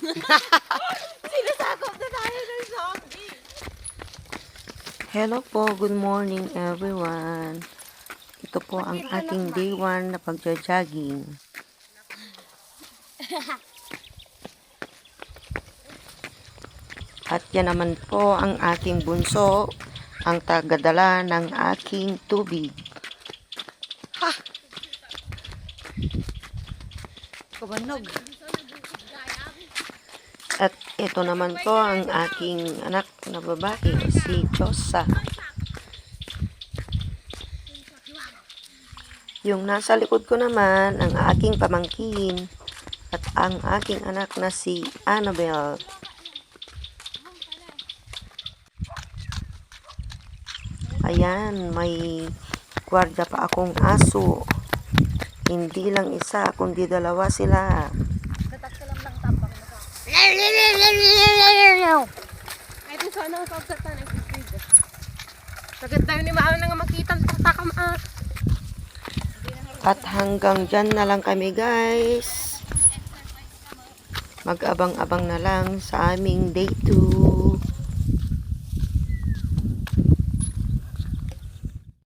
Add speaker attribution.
Speaker 1: Sinasakop na tayo ng zombie.
Speaker 2: Hello po, good morning everyone. Ito po ang ating day 1 na pagja-jogging. At yan naman po ang aking bunso, ang tagadala ng aking tubig. Ha!
Speaker 1: Kumanog.
Speaker 2: At ito naman po ang aking anak na babae, si Chosa. Yung nasa likod ko naman, ang aking pamangkin at ang aking anak na si Annabelle. Ayan, may gwardiya pa akong aso. Hindi lang isa, kundi dalawa sila.
Speaker 1: Ay, ito sana ang pagkata ng video. Sagad tayo ni Mama nang makita ang tatakam.
Speaker 2: At hanggang dyan na lang kami guys. Mag-abang-abang na lang sa aming day 2.